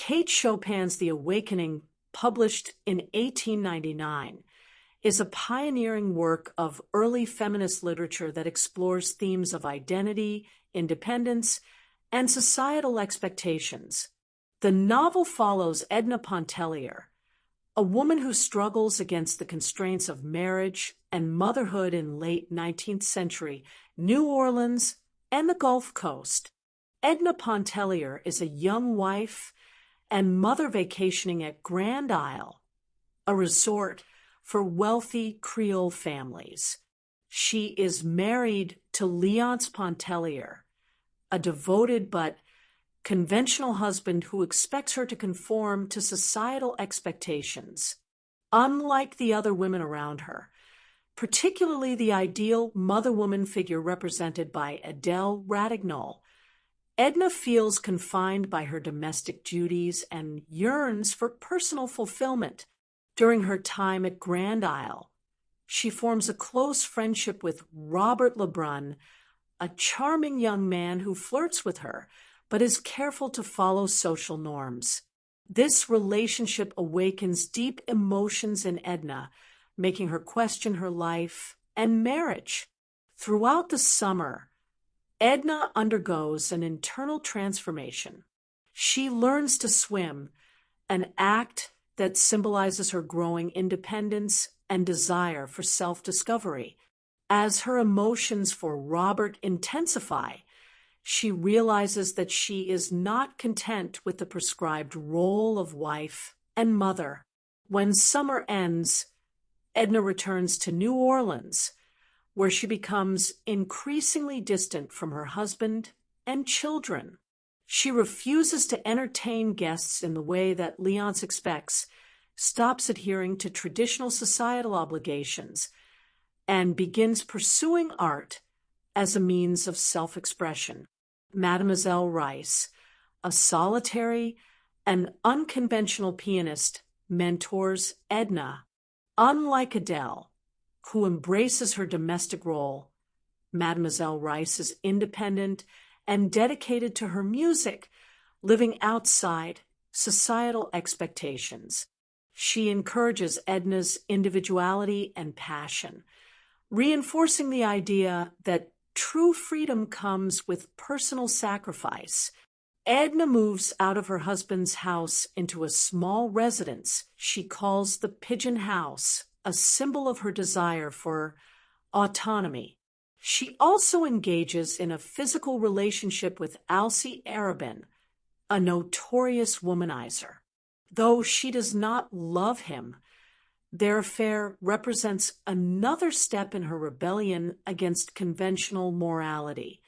Kate Chopin's The Awakening, published in 1899, is a pioneering work of early feminist literature that explores themes of identity, independence, and societal expectations. The novel follows Edna Pontellier, a woman who struggles against the constraints of marriage and motherhood in late 19th century New Orleans and the Gulf Coast. Edna Pontellier is a young wife and mother vacationing at Grand Isle, a resort for wealthy Creole families. She is married to Leonce Pontellier, a devoted but conventional husband who expects her to conform to societal expectations. Unlike the other women around her, particularly the ideal mother-woman figure represented by Adele Ratignol, Edna feels confined by her domestic duties and yearns for personal fulfillment. During her time at Grand Isle, she forms a close friendship with Robert Lebrun, a charming young man who flirts with her, but is careful to follow social norms. This relationship awakens deep emotions in Edna, making her question her life and marriage. Throughout the summer, Edna undergoes an internal transformation. She learns to swim, an act that symbolizes her growing independence and desire for self-discovery. As her emotions for Robert intensify, she realizes that she is not content with the prescribed role of wife and mother. When summer ends, Edna returns to New Orleans, where she becomes increasingly distant from her husband and children. She refuses to entertain guests in the way that Leonce expects, stops adhering to traditional societal obligations, and begins pursuing art as a means of self-expression. Mademoiselle Rice, a solitary and unconventional pianist, mentors Edna. Unlike Adele, who embraces her domestic role, Mademoiselle Rice is independent and dedicated to her music, living outside societal expectations. She encourages Edna's individuality and passion, reinforcing the idea that true freedom comes with personal sacrifice. Edna moves out of her husband's house into a small residence she calls the Pigeon House, a symbol of her desire for autonomy. She also engages in a physical relationship with Alcée Arobin, a notorious womanizer. Though she does not love him, their affair represents another step in her rebellion against conventional morality.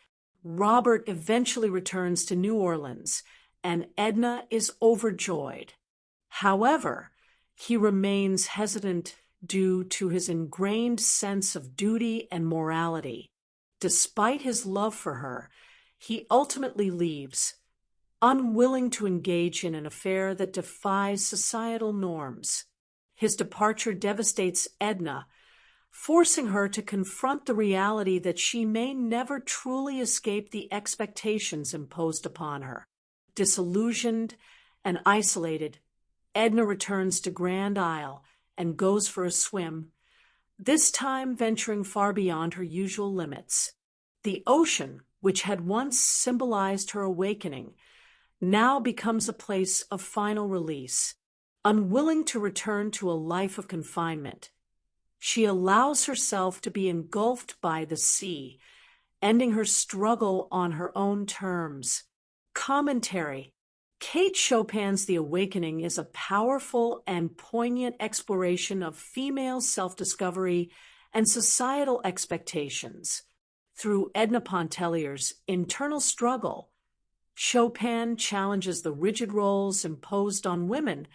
Robert eventually returns to New Orleans, and Edna is overjoyed. However, he remains hesitant due to his ingrained sense of duty and morality. Despite his love for her, he ultimately leaves, unwilling to engage in an affair that defies societal norms. His departure devastates Edna, forcing her to confront the reality that she may never truly escape the expectations imposed upon her. Disillusioned and isolated, Edna returns to Grand Isle and goes for a swim, this time venturing far beyond her usual limits. The ocean, which had once symbolized her awakening, now becomes a place of final release. Unwilling to return to a life of confinement, she allows herself to be engulfed by the sea, ending her struggle on her own terms. Commentary: Kate Chopin's The Awakening is a powerful and poignant exploration of female self-discovery and societal expectations. Through Edna Pontellier's internal struggle, Chopin challenges the rigid roles imposed on women,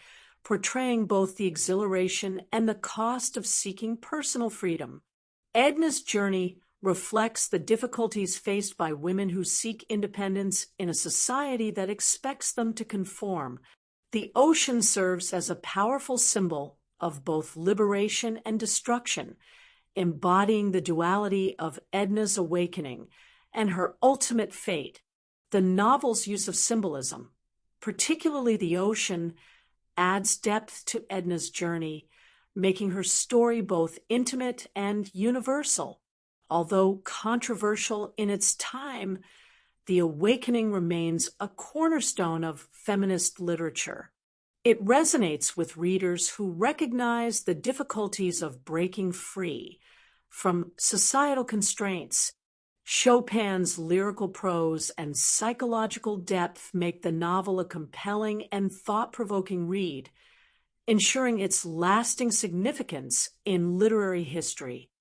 portraying both the exhilaration and the cost of seeking personal freedom. Edna's journey reflects the difficulties faced by women who seek independence in a society that expects them to conform. The ocean serves as a powerful symbol of both liberation and destruction, embodying the duality of Edna's awakening and her ultimate fate. The novel's use of symbolism, particularly the ocean, adds depth to Edna's journey, making her story both intimate and universal. Although controversial in its time, The Awakening remains a cornerstone of feminist literature. It resonates with readers who recognize the difficulties of breaking free from societal constraints. Chopin's lyrical prose and psychological depth make the novel a compelling and thought-provoking read, ensuring its lasting significance in literary history.